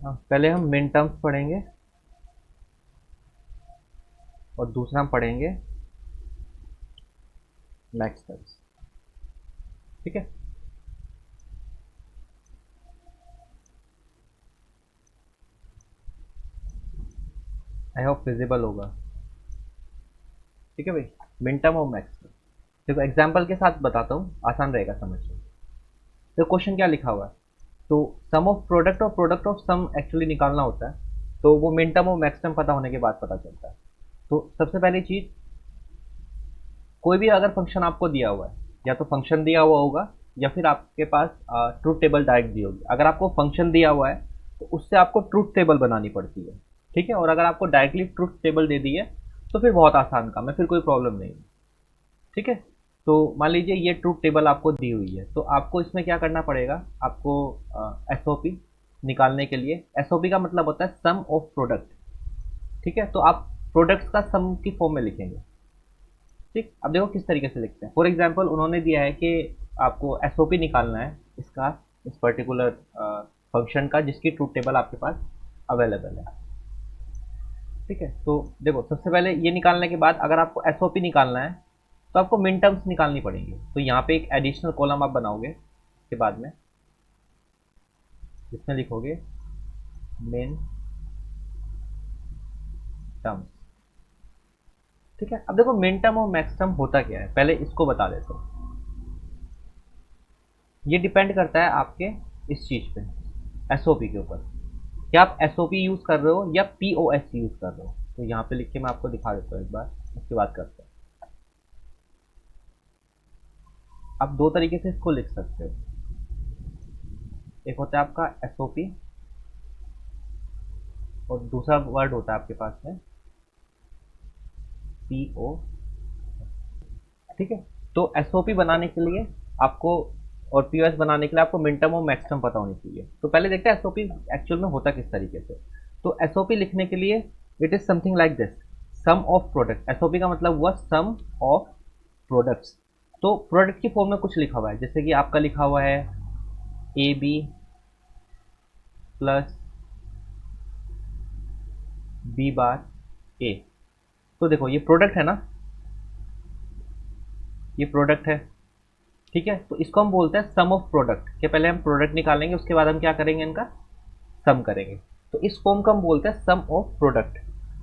हाँ, पहले हम मिन टर्म्स पढ़ेंगे और दूसरा हम पढ़ेंगे मैक्स टर्म्स। ठीक है। आई होप विजिबल होगा। ठीक है भाई, मिन टर्म और मैक्स टर्म। देखो एग्जाम्पल के साथ बताता हूँ, आसान रहेगा समझना। तो क्वेश्चन क्या लिखा हुआ है, तो सम ऑफ प्रोडक्ट और प्रोडक्ट ऑफ सम एक्चुअली निकालना होता है। तो वो मिन टर्म और मैक्स टर्म पता होने के बाद पता चलता है। तो सबसे पहली चीज, कोई भी अगर फंक्शन आपको दिया हुआ है, या तो फंक्शन दिया हुआ होगा या फिर आपके पास ट्रूथ टेबल डायरेक्ट दी होगी। अगर आपको फंक्शन दिया हुआ है तो उससे आपको ट्रूथ टेबल बनानी पड़ती है। ठीक है, और अगर आपको डायरेक्टली ट्रूथ टेबल दे दी है तो फिर बहुत आसान काम है, फिर कोई प्रॉब्लम नहीं है। ठीक है। तो मान लीजिए ये ट्रूथ टेबल आपको दी हुई है, तो आपको इसमें क्या करना पड़ेगा, आपको एसओपी निकालने के लिए, एसओपी का मतलब होता है सम ऑफ प्रोडक्ट। ठीक है, तो आप प्रोडक्ट्स का सम की फॉर्म में लिखेंगे। ठीक, अब देखो किस तरीके से लिखते हैं। फॉर एग्जाम्पल उन्होंने दिया है कि आपको एसओपी निकालना है इसका, इस पर्टिकुलर फंक्शन का जिसकी ट्रूथ टेबल आपके पास अवेलेबल है। ठीक है, तो देखो सबसे पहले ये निकालने के बाद अगर आपको एसओपी निकालना है तो आपको मिन टर्म्स निकालनी पड़ेंगी। तो यहाँ पे एक एडिशनल कॉलम आप बनाओगे के बाद में, जिसमें लिखोगे मिन टर्म्स। ठीक है, अब देखो मिन टर्म और मैक्स टर्म होता क्या है, पहले इसको बता देता हूँ। ये डिपेंड करता है आपके इस चीज़ पे, एसओपी के ऊपर। क्या आप एसओपी यूज़ कर रहे हो या पीओएस यूज़ कर रहे हो। तो यहाँ पे लिख के मैं आपको दिखा देता हूँ एक बार, उसके बाद करते हैं। आप दो तरीके से इसको लिख सकते हो। एक होता है आपका एसओपी और दूसरा वर्ड होता है आपके पास में पीओ। ठीक है, तो एसओपी बनाने के लिए आपको और पीओएस बनाने के लिए आपको मिन टर्म और मैक्स टर्म पता होनी चाहिए। तो पहले देखते हैं एसओपी एक्चुअल में होता किस तरीके से। तो एसओपी लिखने के लिए it is something like this, sum of product. SOP का मतलब हुआ सम ऑफ प्रोडक्ट्स। तो प्रोडक्ट की फॉर्म में कुछ लिखा हुआ है, जैसे कि आपका लिखा हुआ है A B plus B bar A. तो देखो ये प्रोडक्ट है ना, ये प्रोडक्ट है। ठीक है, तो इसको हम बोलते हैं सम ऑफ प्रोडक्ट। के पहले हम प्रोडक्ट निकालेंगे, उसके बाद हम क्या करेंगे, इनका सम करेंगे। तो इस फॉर्म को हम बोलते हैं सम ऑफ प्रोडक्ट।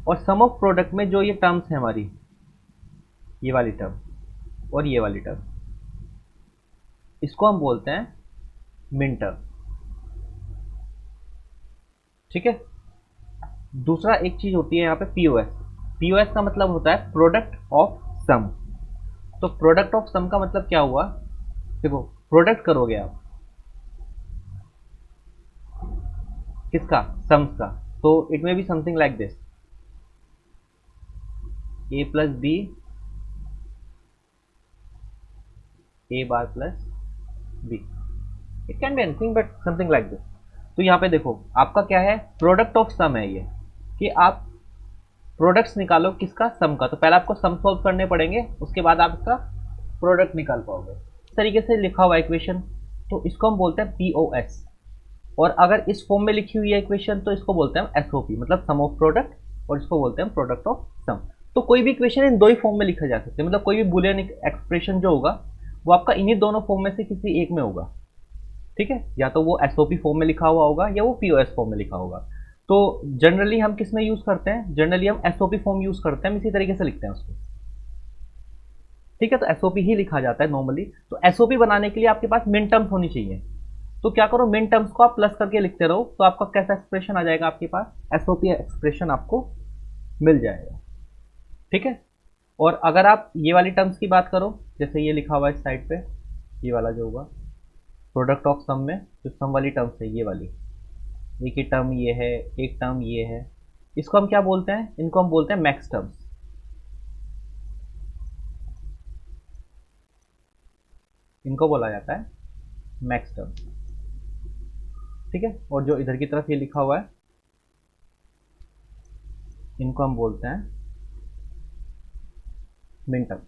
और सम ऑफ प्रोडक्ट में जो ये टर्म्स है हमारी, ये वाली टर्म और ये वाली टर्म, इसको हम बोलते हैं मिन टर्म। ठीक है, दूसरा एक चीज होती है यहाँ पे पीओएस। पीओएस का मतलब होता है प्रोडक्ट ऑफ सम। तो प्रोडक्ट ऑफ सम का मतलब क्या हुआ, देखो प्रोडक्ट करोगे आप किसका, सम्स का। तो it may be something like this, A plus B A bar plus B. It can be anything but something like this. तो यहाँ पे देखो आपका क्या है, प्रोडक्ट ऑफ सम है ये, कि आप प्रोडक्ट्स निकालो किसका, सम का। तो पहले आपको सम सॉल्व करने पड़ेंगे, उसके बाद आप इसका प्रोडक्ट निकाल पाओगे। इस तरीके से लिखा हुआ इक्वेशन, तो इसको हम बोलते हैं पीओएस। और अगर इस फॉर्म में लिखी हुई है इक्वेशन तो इसको बोलते हैं एसओपी, मतलब सम ऑफ प्रोडक्ट, और इसको बोलते हैं प्रोडक्ट ऑफ सम। तो कोई भी इक्वेशन इन दो ही फॉर्म में लिखा जा सकता है, मतलब कोई भी बुलियन एक्सप्रेशन जो होगा वो आपका इन्हीं दोनों फॉर्म में से किसी एक में होगा। ठीक है, या तो वो एसओपी फॉर्म में लिखा हुआ होगा या वो पीओएस फॉर्म में लिखा होगा। तो जनरली हम किस में यूज करते हैं, जनरली हम एसओपी फॉर्म यूज करते हैं, हम इसी तरीके से लिखते हैं उसको। ठीक है, तो एसओपी ही लिखा जाता है नॉर्मली। तो एसओपी बनाने के लिए आपके पास मिन टर्म्स होनी चाहिए। तो क्या करो, मिन टर्म्स को आप प्लस करके लिखते रहो, तो आपका कैसा एक्सप्रेशन आ जाएगा, आपके पास एसओपी एक्सप्रेशन आपको मिल जाएगा। ठीक है, और अगर आप ये वाली टर्म्स की बात करो, जैसे ये लिखा हुआ है इस साइड पे, ये वाला जो होगा प्रोडक्ट ऑफ सम में जो सम वाली टर्म्स है, ये वाली, एक ही टर्म ये है, एक टर्म ये है, इसको हम क्या बोलते हैं, इनको हम बोलते हैं मैक्स टर्म्स। इनको बोला जाता है मैक्स टर्म्स। ठीक है, और जो इधर की तरफ ये लिखा हुआ है, इनको हम बोलते हैं मिन टर्म।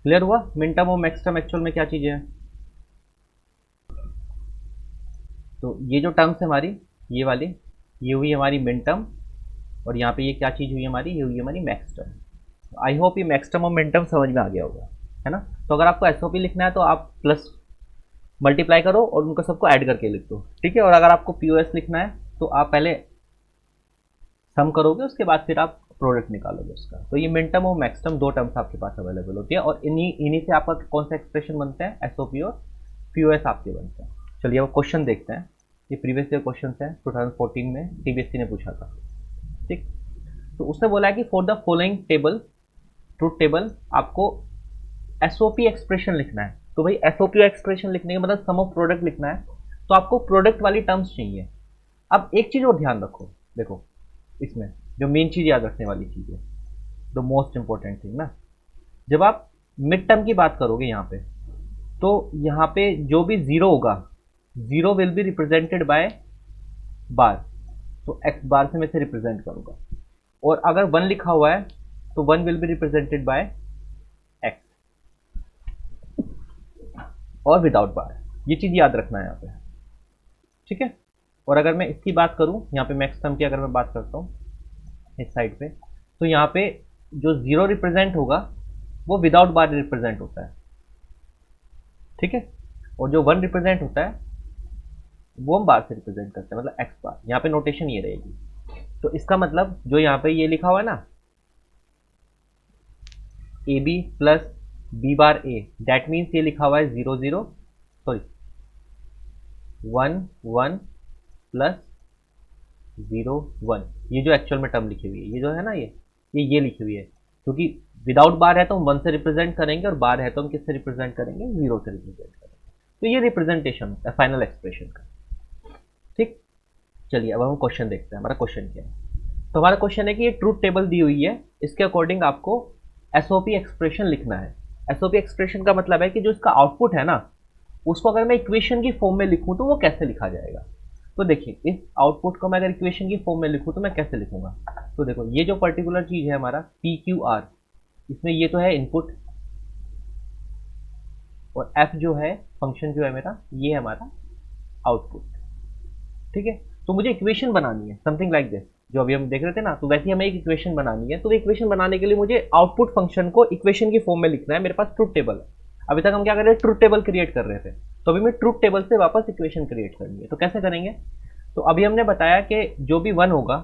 क्लियर हुआ, मिन टर्म और मैक्स टर्म एक्चुअल में क्या चीजें हैं। तो ये जो टर्म्स है हमारी, ये वाली, ये हुई हमारी मिन टर्म, और यहाँ पे ये क्या चीज़ हुई हमारी, ये हुई हमारी मैक्स टर्म। आई होप ये मैक्स टर्म और मिन टर्म समझ में आ गया होगा, है ना। तो अगर आपको एसओपी लिखना है तो आप प्लस मल्टीप्लाई करो और उनको सबको ऐड करके लिख दो, ठीक है। और अगर आपको पीओएस लिखना है तो आप पहले सम करोगे, उसके बाद फिर आप प्रोडक्ट निकालोगे उसका। तो ये मिन टर्म और मैक्स टर्म दो टर्म्स आपके पास अवेलेबल होती है, और इन्हीं से आपका कौन सा एक्सप्रेशन बनता है, एसओपी और पीओएस आपके बनते हैं। चलिए अब क्वेश्चन देखते हैं। ये प्रीवियस ईयर क्वेश्चन है, 2014 में सीबीएसई ने पूछा था, ठीक। तो उसने बोला है कि for the following table, truth table, आपको एसओपी एक्सप्रेशन लिखना है। तो भाई एसओपी एक्सप्रेशन लिखने का मतलब सम ऑफ प्रोडक्ट लिखना है, तो आपको प्रोडक्ट वाली टर्म्स चाहिए। अब एक चीज और ध्यान रखो, देखो इसमें जो मेन चीज याद रखने वाली चीज है, द मोस्ट इंपॉर्टेंट थिंग ना, जब आप मिड टर्म की बात करोगे यहाँ पे, तो यहाँ पे जो भी जीरो होगा, zero will be represented by bar, तो एक्स बार से मैं इसे रिप्रेजेंट करूंगा। और अगर वन लिखा हुआ है तो one will be represented by x, और विदाउट बार। ये चीज याद रखना है यहाँ पे, ठीक है। और अगर मैं इसकी बात करूं, यहाँ पे मैक्स टर्म की अगर मैं बात करता हूँ इस साइड पे, तो यहाँ पे जो जीरो रिप्रेजेंट होगा वो विदाउट बार रिप्रेजेंट होता है, ठीक है। और जो वन रिप्रेजेंट होता है वो हम बार से रिप्रेजेंट करते हैं, मतलब एक्स बार। यहाँ पे नोटेशन ये रहेगी। तो इसका मतलब जो यहाँ पे ये लिखा हुआ है ना, A B plus B bar A, that means ये लिखा हुआ है 0 0, सॉरी 1 1 प्लस 0 1। ये जो एक्चुअल में टर्म लिखी हुई है, ये जो है ना, ये लिखी हुई है, क्योंकि विदाउट बार है तो हम 1 से रिप्रेजेंट करेंगे, और बार है तो हम किससे रिप्रेजेंट करेंगे, 0 से रिप्रेजेंट करेंगे। तो ये रिप्रेजेंटेशन है फाइनल एक्सप्रेशन का, ठीक। चलिए अब हम क्वेश्चन देखते हैं, हमारा क्वेश्चन क्या है। तो हमारा क्वेश्चन है कि ये ट्रूथ टेबल दी हुई है, इसके अकॉर्डिंग आपको एसओपी एक्सप्रेशन लिखना है। एसओपी एक्सप्रेशन का मतलब है कि जो इसका आउटपुट है ना, उसको अगर मैं इक्वेशन की फॉर्म में लिखूं तो वो कैसे लिखा जाएगा। तो देखिए इस आउटपुट को मैं अगर इक्वेशन की फॉर्म में लिखूं तो मैं कैसे लिखूंगा। तो देखो ये जो पर्टिकुलर चीज है हमारा पी क्यू आर, इसमें ये तो है इनपुट, और एफ जो है फंक्शन जो है मेरा, ये है हमारा आउटपुट, ठीक है। तो मुझे इक्वेशन बनानी है समथिंग लाइक दिस, जो अभी हम देख रहे थे ना, तो वैसे ही हमें एक इक्वेशन बनानी है। तो इक्वेशन बनाने के लिए मुझे आउटपुट फंक्शन को इक्वेशन की फॉर्म में लिखना है। मेरे पास ट्रूथ टेबल है, अभी तक हम क्या कर रहे थे, ट्रूथ टेबल क्रिएट कर रहे थे। तो अभी मैं ट्रूथ टेबल से वापस इक्वेशन क्रिएट करनी है, तो कैसे करेंगे। तो अभी हमने बताया कि जो भी वन होगा,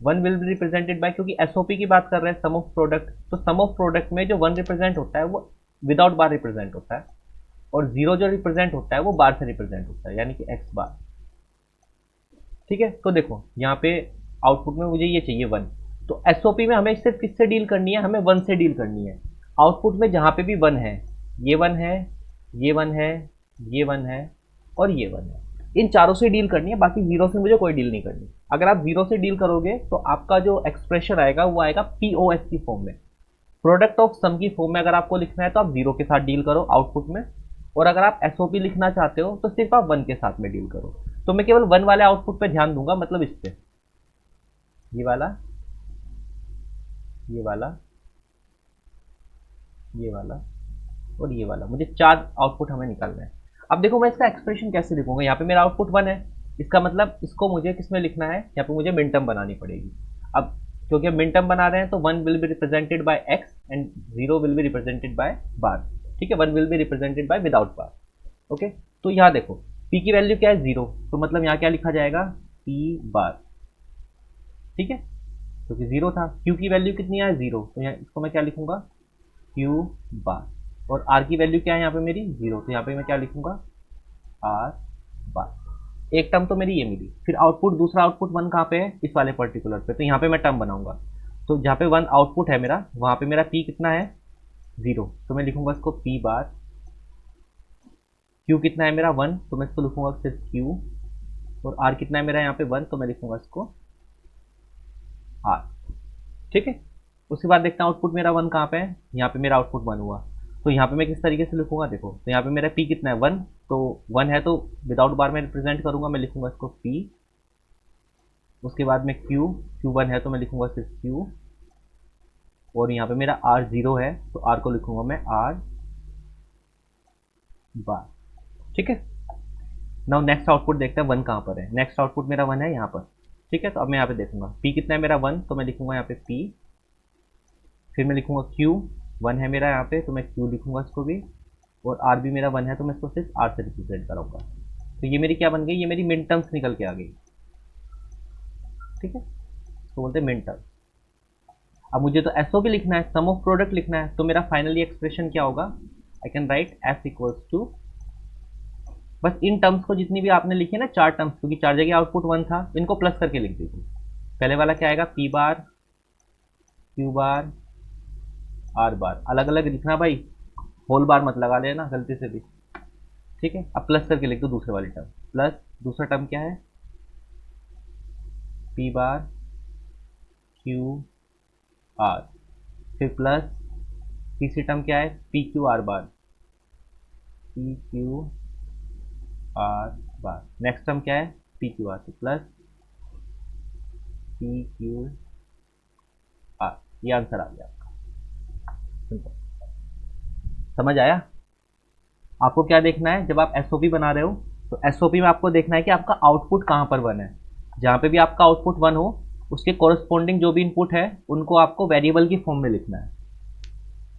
one will be represented bye, क्योंकि एसओपी की बात कर रहे हैं, सम ऑफ प्रोडक्ट, तो सम ऑफ प्रोडक्ट में जो वन रिप्रेजेंट होता है वो विदाउट बार रिप्रेजेंट होता है, और जीरो जो रिप्रेजेंट होता है वो बार से रिप्रेजेंट होता है, यानी कि एक्स बार, ठीक है। तो देखो यहाँ पे आउटपुट में मुझे ये चाहिए वन, तो एसओपी में हमें सिर्फ किससे डील करनी है, हमें वन से डील करनी है। आउटपुट में जहाँ पे भी वन है, ये वन है, ये वन है, ये वन है, और ये वन है, इन चारों से डील करनी है, बाकी जीरो से मुझे कोई डील नहीं करनी। अगर आप जीरो से डील करोगे तो आपका जो एक्सप्रेशन आएगा वो आएगा पीओएस की फॉर्म में, प्रोडक्ट ऑफ सम की फॉर्म में। अगर आपको लिखना है तो आप जीरो के साथ डील करो आउटपुट में, और अगर आप एसओपी लिखना चाहते हो तो सिर्फ आप वन के साथ में डील करो। तो मैं केवल वन वाले आउटपुट पे ध्यान दूंगा, मतलब इस पे, ये वाला, ये वाला, ये वाला, और ये वाला, मुझे चार आउटपुट हमें निकालना है। अब देखो मैं इसका एक्सप्रेशन कैसे लिखूंगा, यहाँ पे मेरा आउटपुट वन है, इसका मतलब इसको मुझे किस में लिखना है, यहाँ पे मुझे मिन टर्म बनानी पड़ेगी। अब क्योंकि हम मिन टर्म बना रहे हैं तो one will be represented by X and zero will be represented by bar, ठीक है। One will be represented by without bar, okay. तो यहाँ देखो पी की वैल्यू क्या है, जीरो, तो मतलब यहाँ क्या लिखा जाएगा, पी बार, ठीक है, क्योंकि जीरो था। क्यू की वैल्यू कितनी है, जीरो, तो यहाँ इसको मैं क्या लिखूंगा, क्यू बार। और आर की वैल्यू क्या है यहाँ पे मेरी, जीरो, तो यहाँ पे मैं क्या लिखूंगा, आर बार। एक टर्म तो मेरी ये मिली। फिर आउटपुट, दूसरा आउटपुट वन कहाँ पे है, इस वाले पर्टिकुलर पे, तो यहाँ पे मैं टर्म बनाऊंगा। तो जहाँ पे वन आउटपुट है मेरा, वहाँ पे मेरा पी कितना है, जीरो, तो मैं लिखूंगा इसको पी बार। क्यू कितना है मेरा, वन, तो मैं इसको लिखूंगा सिर्फ क्यू। और आर कितना है मेरा यहाँ पे, वन, तो मैं लिखूंगा इसको आर, ठीक है। उसके बाद देखते हैं आउटपुट मेरा वन कहाँ पे है, यहाँ पे मेरा आउटपुट वन हुआ, तो यहाँ पे मैं किस तरीके से लिखूंगा, देखो तो यहाँ पे मेरा पी कितना है, वन, तो वन है तो विदाउट बार में रिप्रेजेंट करूंगा, मैं लिखूंगा इसको पी। उसके बाद में क्यू, क्यू वन है तो मैं लिखूंगा सिर्फ क्यू। और यहाँ पे मेरा आर जीरो है तो आर को लिखूंगा मैं आर बार, ठीक है। नाउ नेक्स्ट आउटपुट देखते हैं 1 कहाँ पर है। नेक्स्ट आउटपुट मेरा 1 है यहाँ पर, ठीक है। तो अब मैं यहाँ पे देखूंगा पी कितना है मेरा 1, तो मैं लिखूंगा यहाँ पे पी, फिर मैं लिखूंगा क्यू, 1 है मेरा यहाँ पे तो मैं क्यू लिखूंगा इसको भी, और आर भी मेरा 1 है तो मैं इसको सिर्फ आर से रिप्रेजेंट कराऊंगा। तो ये मेरी क्या बन गई, ये मेरी मिन टर्म्स निकल के आ गई, ठीक है। तो बोलते हैं मिन टर्म। अब मुझे तो एसओ भी लिखना है, सम ऑफ प्रोडक्ट लिखना है, तो मेरा फाइनली एक्सप्रेशन क्या होगा, I can write S equals to, बस इन टर्म्स को जितनी भी आपने लिखी है ना 4 टर्म्स, क्योंकि 4 जगह आउटपुट 1 था, इनको प्लस करके लिख दीजिए। पहले वाला क्या आएगा, P bar, Q bar, are बार, अलग अलग लिखना भाई, होल बार मत लगा लेना गलती से भी, ठीक है। अब प्लस करके लिख दो दूसरे वाली टर्म, प्लस दूसरा टर्म क्या है, पी बार, क्यू, आर, फिर प्लस तीसरी टर्म क्या है, पी क्यू आर बार, पी क्यू आर बार। नेक्स्ट टर्म क्या है, P Q R, plus P Q R. ये आंसर आ गया आपका, सिंपल। समझ आया? आपको क्या देखना है जब आप एसओपी बना रहे हो, तो एसओपी में आपको देखना है कि आपका आउटपुट कहाँ पर 1 है। जहाँ पे भी आपका आउटपुट 1 हो, उसके कोरस्पॉन्डिंग जो भी इनपुट है उनको आपको वेरिएबल की फॉर्म में लिखना है,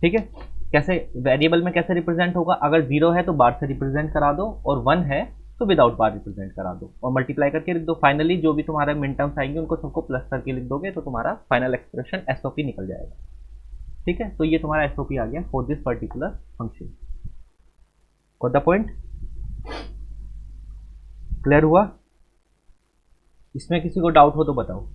ठीक है। कैसे वेरिएबल में कैसे रिप्रेजेंट होगा, अगर 0 है तो बार से रिप्रेजेंट करा दो, और 1 है तो विदाउट बार रिप्रेजेंट करा दो, और मल्टीप्लाई करके लिख दो। फाइनली जो भी तुम्हारे मिन टर्म्स आएंगे उनको सबको प्लस करके लिख दोगे, तो तुम्हारा फाइनल एक्सप्रेशन एसओपी निकल जाएगा, ठीक है। तो ये तुम्हारा एसओपी आ गया for this particular function. Got the point? Clear हुआ? इसमें किसी को डाउट हो तो बताओ।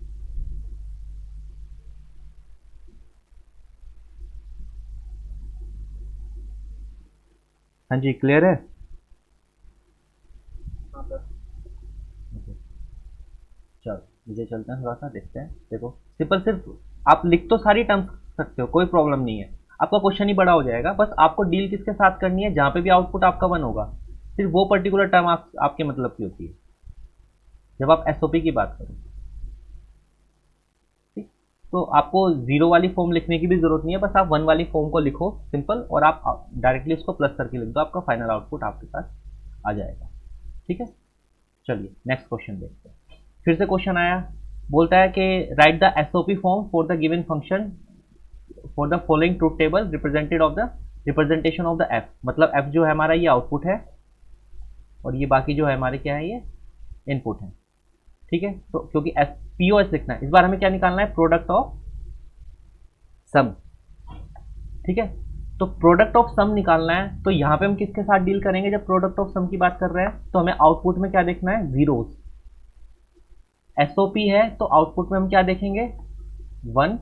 हाँ जी, क्लियर है? चलो मुझे चलते हैं, थोड़ा सा देखते हैं। देखो सिंपल, सिर्फ आप लिख तो सारी टर्म्स सकते हो, कोई प्रॉब्लम नहीं है, आपका क्वेश्चन ही बड़ा हो जाएगा। बस आपको डील किसके साथ करनी है, जहाँ पे भी आउटपुट आपका 1 होगा, सिर्फ वो पर्टिकुलर टर्म आपके मतलब की होती है जब आप एसओपी की बात करो, ठीक। तो आपको 0 वाली फॉर्म लिखने की भी जरूरत नहीं है, बस आप 1 वाली फॉर्म को लिखो सिंपल, और आप डायरेक्टली उसको प्लस करके लिख दो, आपका फाइनल आउटपुट आपके पास आ जाएगा, ठीक है। चलिए नेक्स्ट क्वेश्चन देखते हैं। फिर से क्वेश्चन आया, बोलता है कि right the SOP form for the given function for the following truth table represented of the representation of the F. मतलब एफ जो है हमारा ये आउटपुट है, और ये बाकी जो है हमारे क्या है, ये इनपुट है, ठीक है। तो क्योंकि एस पीओएस लिखना है, इस बार हमें क्या निकालना है, प्रोडक्ट ऑफ सम, ठीक है। तो प्रोडक्ट ऑफ सम निकालना है, तो यहां पे हम किसके साथ डील करेंगे, जब प्रोडक्ट ऑफ सम की बात कर रहे हैं तो हमें आउटपुट में क्या देखना है, जीरोस। एसओपी है तो आउटपुट में हम क्या देखेंगे, 1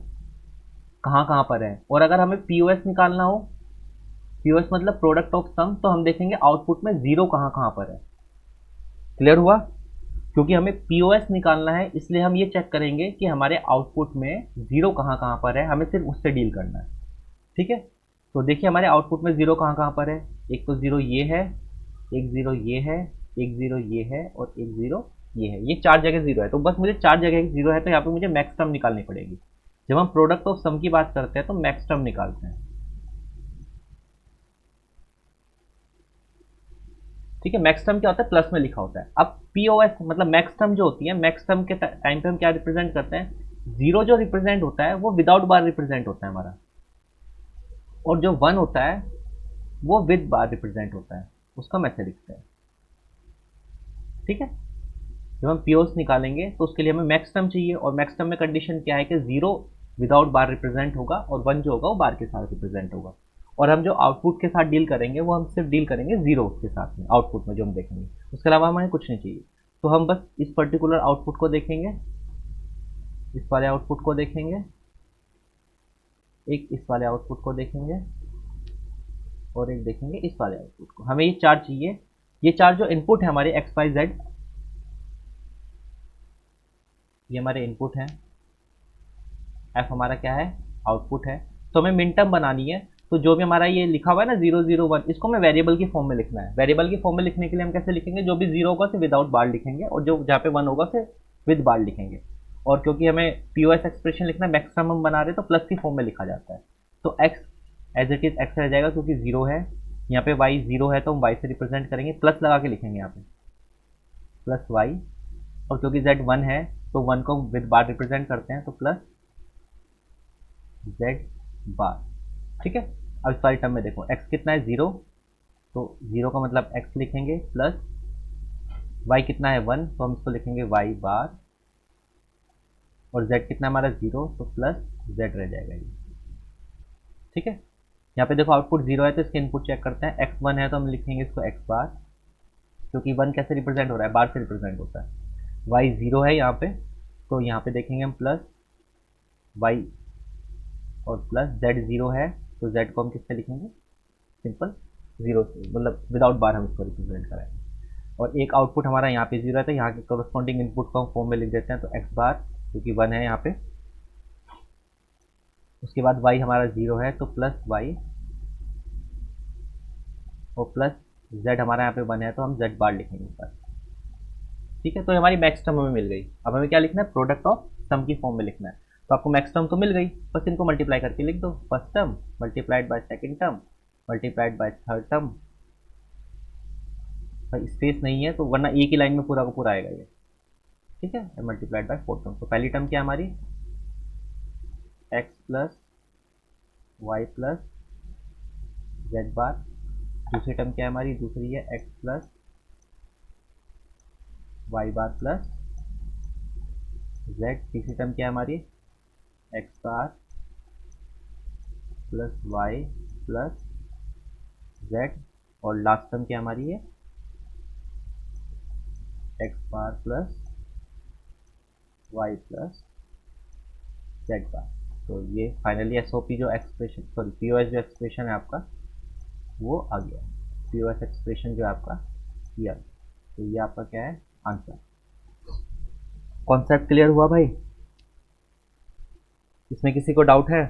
कहाँ कहाँ पर है। और अगर हमें पीओएस निकालना हो, पीओएस मतलब प्रोडक्ट ऑफ सम, तो हम देखेंगे आउटपुट में 0 कहाँ कहाँ पर है। क्लियर हुआ? क्योंकि हमें पीओएस निकालना है, इसलिए हम ये चेक करेंगे कि हमारे आउटपुट में 0 कहाँ कहाँ पर है, हमें सिर्फ उससे डील करना है, ठीक है। तो देखिए हमारे आउटपुट में 0 कहाँ कहाँ पर है, एक तो 0 ये है, एक 0 ये है, एक 0 ये है, और एक 0 ये है, ये 4 जगह 0 है। तो बस मुझे 4 जगह 0 है, तो यहाँ पे मुझे मैक्स टर्म निकालनी पड़ेगी। जब हम प्रोडक्ट ऑफ सम की बात करते हैं तो मैक्स टर्म निकालते हैं, ठीक है। मैक्स टर्म क्या होता है, प्लस में लिखा होता है। अब पीओएस मतलब मैक्स टर्म जो होती है, मैक्स टर्म के टाइम पे हम क्या रिप्रेजेंट करते हैं, 0 जो रिप्रेजेंट होता है वो विदाउट बार रिप्रेजेंट होता है हमारा, और जो 1 होता है वो विद बार रिप्रेजेंट होता है, उसका मैसेज लिखते हैं, ठीक है। जब हम पीओएस निकालेंगे तो उसके लिए हमें मैक्स टर्म चाहिए, और मैक्स टर्म में कंडीशन क्या है कि 0 विदाउट बार रिप्रेजेंट होगा, और 1 जो होगा वो बार के साथ रिप्रेजेंट होगा। और हम जो आउटपुट के साथ डील करेंगे वो हम सिर्फ डील करेंगे 0 के साथ में, आउटपुट में जो हम देखेंगे, उसके अलावा हमें कुछ नहीं चाहिए। तो हम बस इस पर्टिकुलर आउटपुट को देखेंगे, इस वाले आउटपुट को देखेंगे, एक इस वाले आउटपुट को देखेंगे, और एक देखेंगे इस वाले आउटपुट को। हमें ये 4 चाहिए। ये 4 जो इनपुट है हमारे एक्स वाई जेड, ये हमारे इनपुट हैं, एफ हमारा क्या है, आउटपुट है। तो हमें मिन टर्म बनानी है, तो जो भी हमारा ये लिखा हुआ है ना 0 0 1, इसको हमें वेरिएबल की फॉर्म में लिखना है। वेरिएबल की फॉर्म में लिखने के लिए हम कैसे लिखेंगे, जो भी 0 होगा उसे विदाउट बार लिखेंगे, और जो जहाँ पे 1 होगा उसे विद बार लिखेंगे। और क्योंकि हमें पीओएस एक्सप्रेशन लिखना है, मैक्सिमम हम बना रहे हैं, तो प्लस की फॉर्म में लिखा जाता है। तो X as it is X रह जाएगा, क्योंकि 0 है, यहाँ पे वाई 0 है तो हम वाई से रिप्रेजेंट करेंगे, प्लस लगा के लिखेंगे यहाँ पे, प्लस वाई, और क्योंकि z 1 है तो 1 को विद बार रिप्रेजेंट करते हैं तो प्लस z बार। ठीक है, अब इस वाली टर्म में देखो x कितना है 0, तो 0 का मतलब x लिखेंगे, प्लस y कितना है 1, तो हम इसको लिखेंगे y बार, और z कितना हमारा 0, तो प्लस z रह जाएगा ये। ठीक है, यहाँ पे देखो आउटपुट 0 है तो इसके इनपुट चेक करते हैं, x 1 है तो हम लिखेंगे इसको x बार, क्योंकि 1 कैसे रिप्रेजेंट हो रहा है, बार से रिप्रेजेंट होता है। y 0 है यहाँ पे, तो यहाँ पे देखेंगे हम प्लस y, और प्लस z 0 है तो z को हम किससे लिखेंगे, सिंपल 0 से, मतलब विदाउट बार हम इसको रिप्रेजेंट कराएंगे। और एक आउटपुट हमारा यहाँ पे 0 है तो यहाँ के कॉरस्पॉन्डिंग इनपुट को हम फॉर्म में लिख देते हैं, तो x बार क्योंकि 1 है यहाँ पे, उसके बाद y हमारा 0 है तो प्लस y, और प्लस z हमारा यहाँ पे 1 है तो हम z बार लिखेंगे ऊपर। ठीक है, तो हमारी मैक्स टर्म हमें मिल गई। अब हमें क्या लिखना है, प्रोडक्ट ऑफ सम की फॉर्म में लिखना है। तो आपको मैक्स टर्म तो मिल गई, बस इनको मल्टीप्लाई करके लिख दो, first term multiplied by second term multiplied by third term. भाई स्पेस नहीं है तो वरना एक ही लाइन में पूरा का पूरा आएगा ये। ठीक है, मल्टीप्लाइड बाय फोर्थ टर्म। तो पहली टर्म क्या है हमारी, x plus Y plus Z bar. दूसरी टर्म क्या है हमारी, दूसरी है x plus Y bar plus z। तीसरी टर्म क्या है हमारी, x bar plus Y plus z। और लास्ट टर्म क्या हमारी है, x bar plus Y plus z bar. तो ये फाइनली एसओपी जो एक्सप्रेशन, सॉरी पीओएस जो एक्सप्रेशन है आपका वो आ गया। पीओएस एक्सप्रेशन जो है आपका ये आ गया। तो ये आपका क्या है, आंसर। कॉन्सेप्ट क्लियर हुआ भाई, इसमें किसी को डाउट है?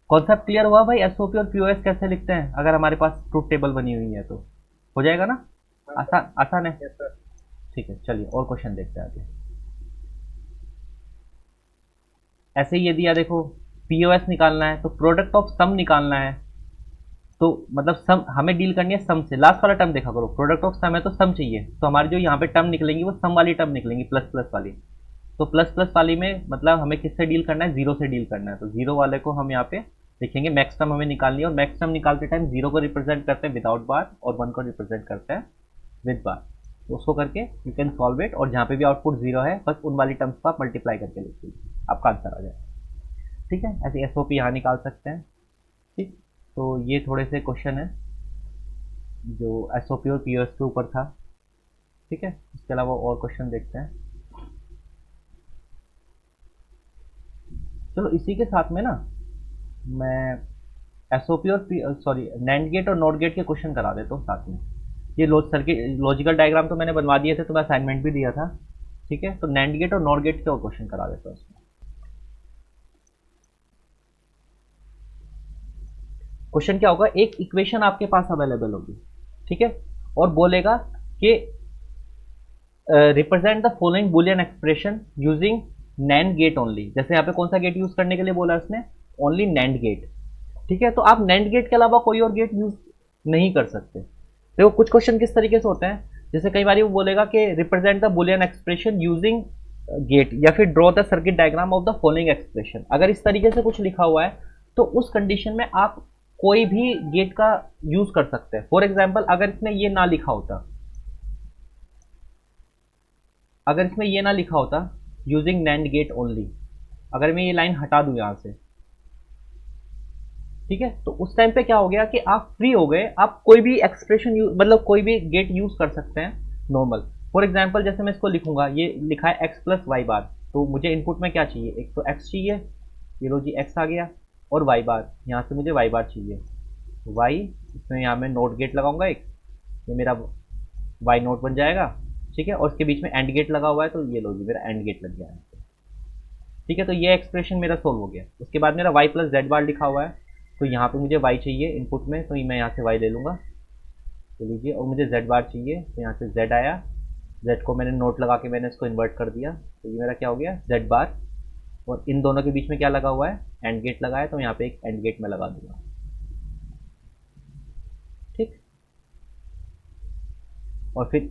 कॉन्सेप्ट क्लियर हुआ भाई, एसओपी और पीओएस कैसे लिखते हैं अगर हमारे पास ट्रूथ टेबल बनी हुई है तो हो जाएगा ना, आसान आसान है। ठीक है, चलिए और क्वेश्चन देखते हैं आगे। ऐसे ही ये दिया देखो, पीओएस निकालना है तो प्रोडक्ट ऑफ सम निकालना है, तो मतलब सम हमें डील करनी है सम से। लास्ट वाला टर्म देखा करो, प्रोडक्ट ऑफ सम है तो सम चाहिए, तो हमारी जो यहाँ पे टर्म निकलेंगी वो सम वाली टर्म निकलेंगी, प्लस प्लस वाली। तो प्लस प्लस वाली में मतलब हमें किससे डील करना है, जीरो से डील करना है। तो जीरो वाले को हम यहाँ पे लिखेंगे, मैक्स टर्म हमें निकालनी है, और मैक्स टर्म निकालते टाइम जीरो को रिप्रेजेंट करते हैं विदाउट बार और 1 को रिप्रेजेंट करते हैं विद बार। तो उसको करके यू कैन सॉल्व इट, और जहाँ पे भी आउटपुट जीरो है बस उन वाली टर्म्स को आप मल्टीप्लाई करके लिख दीजिए, आपका आंसर आ जाए। ठीक है, ऐसे एसओपी यहाँ निकाल सकते हैं। ठीक, तो ये थोड़े से क्वेश्चन है जो एसओपी और पीओएस के ऊपर था। ठीक है, इसके अलावा और क्वेश्चन देखते हैं। चलो इसी के साथ में ना मैं एसओपी और सॉरी नैंड गेट और नॉट गेट के क्वेश्चन करा देता हूँ साथ में। ये सर्किट लॉजिकल डायग्राम तो मैंने बनवा दिए थे, तो मैं असाइनमेंट भी दिया था। ठीक है, तो नैंड गेट और नॉट गेट के और क्वेश्चन करा देता हूँ उसमें। क्वेश्चन क्या होगा, एक इक्वेशन आपके पास अवेलेबल होगी, ठीक है, और बोलेगा कि represent the following Boolean expression using NAND gate only. जैसे यहाँ पे कौन सा गेट यूज करने के लिए बोला उसने, ओनली नैंड गेट। ठीक है, तो आप नैंड गेट के अलावा कोई और गेट यूज नहीं कर सकते। देखो कुछ क्वेश्चन किस तरीके से होते हैं, जैसे कई बार वो बोलेगा कि represent the Boolean expression using gate, या फिर draw the circuit diagram of the following expression. अगर इस तरीके से कुछ लिखा हुआ है तो उस कंडीशन में आप कोई भी गेट का यूज कर सकते हैं। फॉर एग्जाम्पल अगर इसमें ये ना लिखा होता, अगर इसमें ये ना लिखा होता यूजिंग नैंड गेट ओनली, अगर मैं ये लाइन हटा दूं यहां से, ठीक है, तो उस टाइम पे क्या हो गया कि आप फ्री हो गए, आप कोई भी एक्सप्रेशन मतलब कोई भी गेट यूज कर सकते हैं नॉर्मल। फॉर एग्जाम्पल जैसे मैं इसको लिखूंगा, ये लिखा है एक्स प्लस वाई बार, तो मुझे इनपुट में क्या चाहिए, एक तो एक्स चाहिए, ये लो जी एक्स आ गया, और वाई बार, यहाँ से मुझे वाई बार चाहिए, वाई, इसमें यहाँ मैं नोट गेट लगाऊंगा एक, ये मेरा वाई नोट बन जाएगा। ठीक है, और इसके बीच में एंड गेट लगा हुआ है, तो ये लो जी मेरा एंड गेट लग गया है। ठीक है, तो ये एक्सप्रेशन मेरा सोल्व हो गया। उसके बाद मेरा वाई प्लस जेड बार लिखा हुआ है, तो यहाँ पे मुझे y चाहिए इनपुट में, तो मैं यहाँ से y ले लूँगा, तो लीजिए, और मुझे z बार चाहिए, तो यहाँ से z आया, z को मैंने नोट लगा के मैंने इसको इन्वर्ट कर दिया, तो ये मेरा क्या हो गया z बार, और इन दोनों के बीच में क्या लगा हुआ है, एंड गेट लगा है, तो यहाँ पे एक एंड गेट में लगा दूंगा। ठीक, और फिर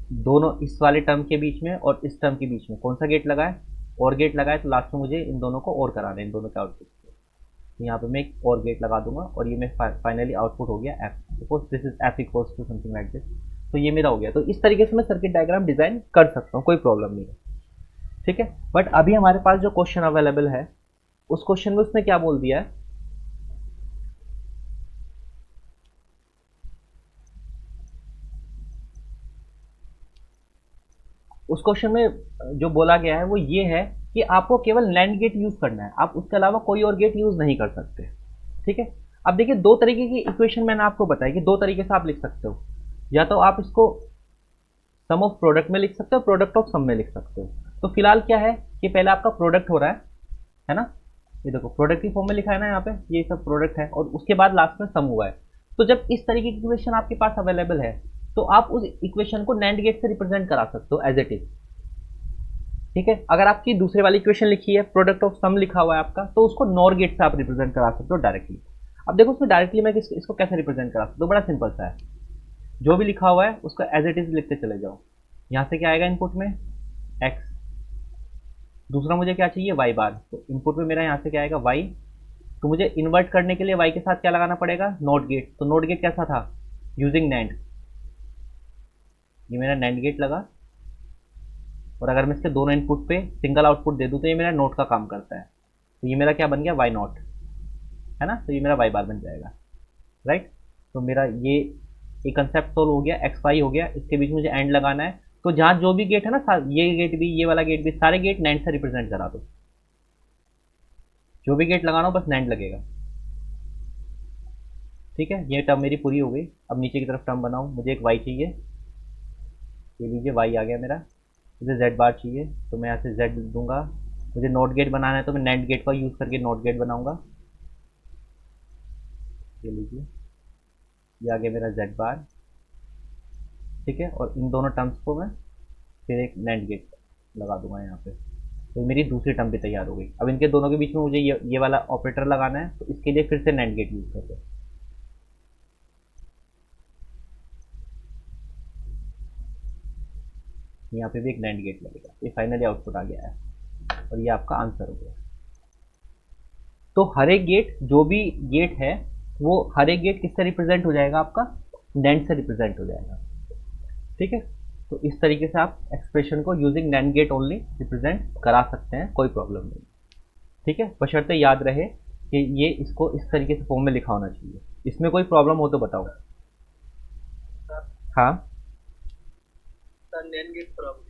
दोनों इस वाले टर्म के बीच में और इस टर्म के बीच में कौन सा गेट लगा है, और गेट लगा है, तो लास्ट में मुझे इन दोनों को और कराना है, इन दोनों के आउटपुट को। तो यहाँ पे मैं एक और गेट लगा दूंगा और ये मैं फाइनली आउटपुट हो गया F, suppose this is F equals to something like this. तो ये मेरा हो गया। तो इस तरीके से मैं सर्किट डायग्राम डिजाइन कर सकता हूँ, कोई प्रॉब्लम नहीं है, ठीक है। बट अभी हमारे पास जो क्वेश्चन अवेलेबल है, उस क्वेश्चन में उसने क्या बोल दिया है, उस क्वेश्चन में जो बोला गया है वो ये है कि आपको केवल नैंड गेट यूज करना है, आप उसके अलावा कोई और गेट यूज नहीं कर सकते, ठीक है। अब देखिए दो तरीके की इक्वेशन मैंने आपको बताई कि दो तरीके से आप लिख सकते हो, या तो आप इसको सम ऑफ प्रोडक्ट में लिख सकते हो, प्रोडक्ट ऑफ सम में लिख सकते हो। तो फिलहाल क्या है कि पहले आपका प्रोडक्ट हो रहा है ना, ये देखो प्रोडक्ट की फॉर्म में लिखा है ना यहाँ पे, ये सब प्रोडक्ट है, और उसके बाद लास्ट में सम हुआ है। तो जब इस तरीके की इक्वेशन आपके पास अवेलेबल है, तो आप उस इक्वेशन को नैंड गेट से रिप्रेजेंट करा सकते हो एज इट इज, ठीक है। अगर आपकी दूसरे वाली इक्वेशन लिखी है, प्रोडक्ट ऑफ सम लिखा हुआ है आपका, तो उसको नॉर गेट से आप रिप्रेजेंट करा सकते हो डायरेक्टली। अब देखो उसमें डायरेक्टली मैं इसको कैसे रिप्रेजेंट करा सकता हूँ, बड़ा सिंपल सा है। जो भी लिखा हुआ है उसका एज इट इज लिखते चले जाओ। यहाँ से क्या आएगा इनपुट में, एक्स, दूसरा मुझे क्या चाहिए, वाई बार, तो इनपुट में मेरा यहाँ से क्या आएगा, वाई। तो मुझे इन्वर्ट करने के लिए वाई के साथ क्या लगाना पड़ेगा, नॉट गेट। तो नॉट गेट कैसा था, यूजिंग नैंड, ये मेरा नैंड गेट लगा। और अगर मैं इसके दोनों इनपुट पे सिंगल आउटपुट दे दूँ तो ये मेरा नोट का काम करता है। तो ये मेरा क्या बन गया, वाई नॉट, है ना। तो ये मेरा वाई बार बन जाएगा, राइट। तो मेरा ये एक कंसेप्ट सोल्व हो गया, एक्स वाई हो गया, इसके बीच मुझे एंड लगाना है। तो जहाँ जो भी गेट है ना, ये गेट भी, ये वाला गेट भी, सारे गेट नैंड से रिप्रेजेंट करा दो। जो भी गेट लगाना हो बस नैंड लगेगा, ठीक है। ये टर्म मेरी पूरी हो गई। अब नीचे की तरफ टर्म बनाऊँ, मुझे एक वाई चाहिए, ये लीजिए वाई आ गया मेरा। मुझे जेड बार चाहिए, तो मैं यहाँ से जेड दूंगा। मुझे नोट गेट बनाना है, तो मैं नैंड गेट का यूज़ करके नोट गेट बनाऊंगा, ये लीजिए, ये आ गया मेरा जेड बार, ठीक है। और इन दोनों टर्म्स को मैं फिर एक नैंड गेट लगा दूंगा यहाँ पे। तो मेरी दूसरी टर्म भी तैयार हो गई। अब इनके दोनों के बीच में मुझे ये वाला ऑपरेटर लगाना है, तो इसके लिए फिर से नैंड गेट यूज़ करते हैं। यहाँ पे भी एक नैंड गेट लगेगा। ये फाइनली आउटपुट आ गया है और ये आपका आंसर हो गया। तो हर एक गेट, जो भी गेट है, वो हर एक गेट किससे रिप्रेजेंट हो जाएगा, आपका नैंड से रिप्रेजेंट हो जाएगा, ठीक है। तो इस तरीके से आप एक्सप्रेशन को using NAND gate only represent करा सकते हैं, कोई प्रॉब्लम नहीं, ठीक है। बशर्ते याद रहे कि ये इसको इस तरीके से फॉर्म में लिखा होना चाहिए। इसमें कोई प्रॉब्लम हो तो बताओ। हाँ NAND gate problem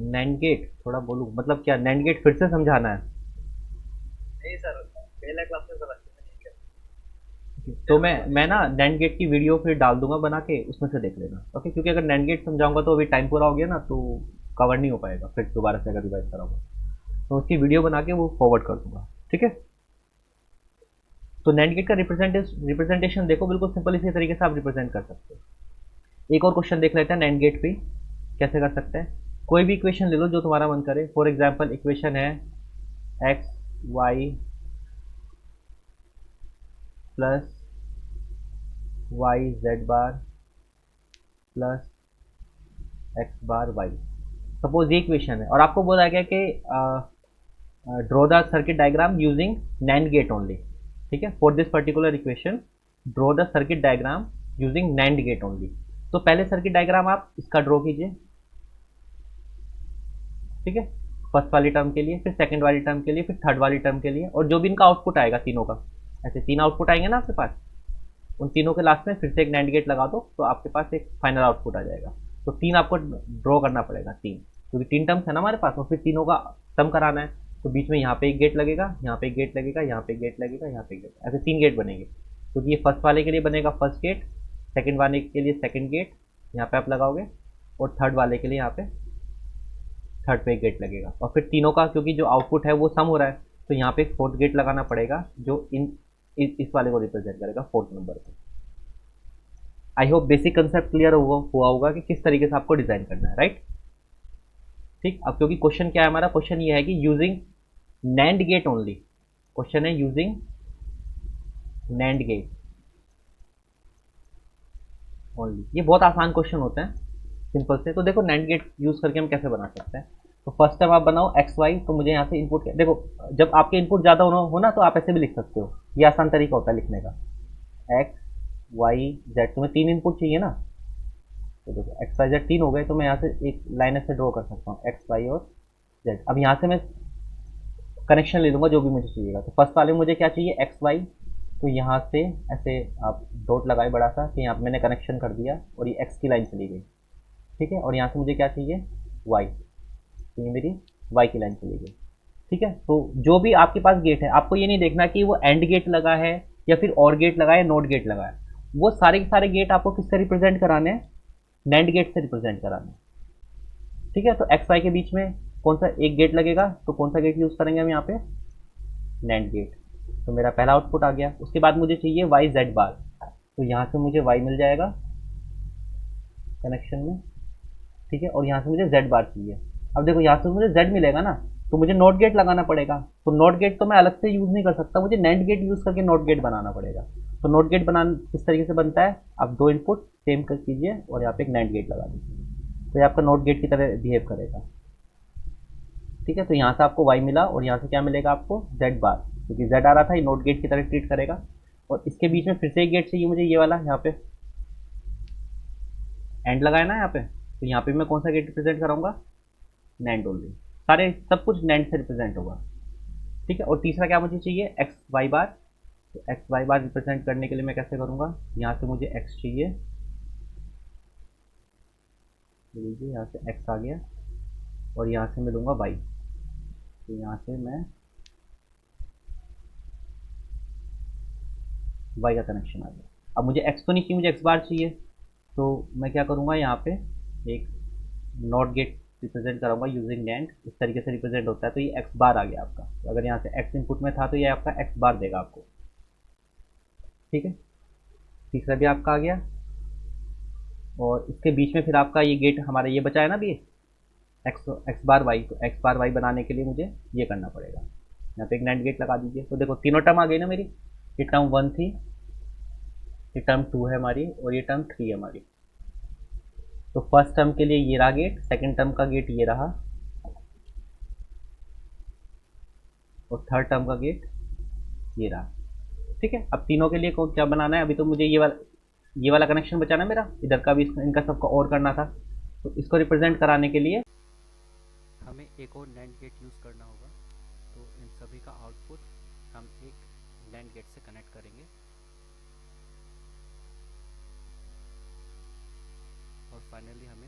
NAND gate थोड़ा बोलूँ, मतलब क्या नैंड गेट फिर से समझाना है। नहीं सर, पहला क्लास में सर अच्छे से नहीं किया। तो मैं ना नैंड गेट की वीडियो फिर डाल दूंगा बना के, उसमें से देख लेना, ओके। क्योंकि अगर नैंड गेट समझाऊंगा तो अभी टाइम पूरा हो गया ना, तो कवर नहीं हो पाएगा, फिर दोबारा से अगर रिवाइज कराऊंगा तो उसकी वीडियो बना के वो फॉरवर्ड कर दूंगा, ठीक है। तो नैंड गेट का रिप्रेजेंटेशन देखो, बिल्कुल सिंपल इसी तरीके से आप रिप्रेजेंट कर सकते हो। एक और क्वेश्चन देख लेते हैं नैंड गेट पे कैसे कर सकते हैं। कोई भी इक्वेशन ले लो जो तुम्हारा मन करे। फॉर एग्जाम्पल इक्वेशन है X Y plus Y Z bar plus X bar Y, suppose ये इक्वेशन है और आपको बोला गया कि draw the circuit diagram using NAND gate only, ठीक है। For this particular equation draw the circuit diagram using NAND gate only. तो पहले सर्किट डायग्राम आप इसका ड्रॉ कीजिए, ठीक है, फर्स्ट वाली टर्म के लिए, फिर सेकंड वाली टर्म के लिए, फिर थर्ड वाली टर्म के लिए, और जो भी इनका आउटपुट आएगा तीनों का, ऐसे तीन आउटपुट आएंगे ना आपके पास, उन तीनों के लास्ट में फिर से एक नैंड गेट लगा दो, तो आपके पास एक फाइनल आउटपुट आ जाएगा। तो तीन आपको ड्रॉ करना पड़ेगा, तीन, क्योंकि तीन टर्म्स है ना हमारे पास, और फिर तीनों का सम कराना है। तो बीच में यहाँ पे एक गेट लगेगा, यहाँ पे एक गेट लगेगा, यहाँ पे एक गेट लगेगा, यहाँ पे एक गेट, ऐसे तीन गेट बनेंगे। क्योंकि ये फर्स्ट वाले के लिए बनेगा फर्स्ट गेट, सेकंड वाले के लिए सेकंड गेट यहाँ पे आप लगाओगे, और थर्ड वाले के लिए यहाँ पे थर्ड पे एक गेट लगेगा। और फिर तीनों का क्योंकि जो आउटपुट है वो सम हो रहा है, तो यहाँ पे एक फोर्थ गेट लगाना पड़ेगा जो इस वाले को रिप्रेजेंट करेगा, फोर्थ नंबर को। I hope basic concept clear हुआ होगा कि किस तरीके से आपको डिजाइन करना है, राइट। ठीक, अब क्योंकि क्वेश्चन क्या है हमारा, क्वेश्चन ये है कि using NAND gate only, question है यूजिंग नैंड गेट ओनली। ये बहुत आसान क्वेश्चन होते हैं, सिंपल से। तो देखो नैंड गेट यूज़ करके हम कैसे बना सकते हैं। तो फर्स्ट टाइम आप बनाओ एक्स वाई, तो मुझे यहाँ से इनपुट देखो, जब आपके इनपुट ज़्यादा हो ना तो आप ऐसे भी लिख सकते हो, ये आसान तरीका होता है लिखने का। एक्स वाई जेड, तुम्हें 3 इनपुट चाहिए ना, तो देखो एक्स वाई जेड 3 हो गए, तो मैं यहाँ से एक लाइन ऐसे ड्रॉ कर सकता हूँ, एक्स वाई और जेड। अब यहाँ से मैं कनेक्शन ले लूँगा जो भी मुझे चाहिएगा। तो फर्स्ट वाले में मुझे क्या चाहिए, एक्स वाई, तो यहाँ से ऐसे आप डॉट लगाए बड़ा सा, कि यहाँ पे मैंने कनेक्शन कर दिया और ये एक्स की लाइन चली गई, ठीक है। और यहाँ से मुझे क्या चाहिए, वाई, तो ये मेरी वाई की लाइन चली गई, ठीक है। तो जो भी आपके पास गेट है, आपको ये नहीं देखना कि वो एंड गेट लगा है या फिर और गेट लगा है, नोट गेट लगा है। वो सारे के सारे गेट आपको किससे रिप्रेजेंट कराने हैं, नैंड गेट से रिप्रेजेंट कराने हैं, ठीक है। तो एक्स वाई के बीच में कौन सा एक गेट लगेगा, तो कौन सा गेट यूज़ करेंगे हम यहाँ पे, नैंड गेट। तो मेरा पहला आउटपुट आ गया। उसके बाद मुझे चाहिए वाई जेड बार, तो यहाँ से मुझे वाई मिल जाएगा कनेक्शन में, ठीक है। और यहाँ से मुझे जेड बार चाहिए। अब देखो यहाँ से मुझे जेड मिलेगा ना, तो मुझे नॉट गेट लगाना पड़ेगा। तो नॉट गेट तो मैं अलग से यूज़ नहीं कर सकता, मुझे नैंड गेट यूज़ करके नॉट गेट बनाना पड़ेगा। तो नॉट गेट बनाना किस तरीके से बनता है, आप 2 इनपुट सेम कर कीजिए और यहाँ पे एक नैंड गेट लगा दीजिए, तो ये आपका नॉट गेट की तरह बिहेव करेगा, ठीक है। तो यहाँ से आपको वाई मिला और यहाँ से क्या मिलेगा आपको, जेड बार, क्योंकि जेड आ रहा था, ये नोट गेट की तरह ट्रीट करेगा। और इसके बीच में फिर से एक गेट चाहिए मुझे, ये वाला यहाँ पे एंड लगाया ना यहाँ पे, तो यहाँ पे मैं कौन सा गेट रिप्रेजेंट कराऊंगा, नैंड ओनली। सारे सब कुछ नैंड से रिप्रेजेंट होगा, ठीक है। और तीसरा क्या मुझे चाहिए, एक्स वाई बार। तो एक्स वाई बार रिप्रेजेंट करने के लिए मैं कैसे करूँगा, यहाँ से मुझे एक्स चाहिए, लीजिए यहाँ से एक्स आ गया, और यहाँ से मैं लूँगा वाई, तो यहाँ से मैं वाई का कनेक्शन आ गया। अब मुझे एक्स तो नहीं चाहिए, मुझे एक्स बार चाहिए। तो मैं क्या करूँगा, यहाँ पे एक नॉट गेट रिप्रेजेंट कराऊंगा यूजिंग नैंड, इस तरीके से रिप्रेजेंट होता है। तो ये एक्स बार आ गया आपका। तो अगर यहाँ से एक्स इनपुट में था तो ये आपका एक्स बार देगा आपको, ठीक है। तीसरा भी आपका आ गया। और इसके बीच में फिर आपका ये गेट हमारा ये बचा है ना अभी, एक्स एक्स बार वाई। तो एक्स बार वाई बनाने के लिए मुझे ये करना पड़ेगा, यहाँ पे एक नैंड गेट लगा दीजिए। तो देखो तीनों टर्म आ गई ना मेरी, ये टर्म 1 थी, ये टर्म 2 है हमारी, और ये टर्म 3 है हमारी। तो फर्स्ट टर्म के लिए ये रहा गेट, सेकेंड टर्म का गेट ये रहा, और थर्ड टर्म का गेट ये रहा, ठीक है। अब तीनों के लिए को क्या बनाना है, अभी तो मुझे ये वाला कनेक्शन बचा ना मेरा, इधर का भी इनका सबका और करना था। तो इसको रिप्रेजेंट कराने के लिए हमें एक और नैंड गेट यूज़ करना होगा। तो इन सभी का आउटपुट हम एक नैंड गेट से कनेक्ट करेंगे और फाइनली हमें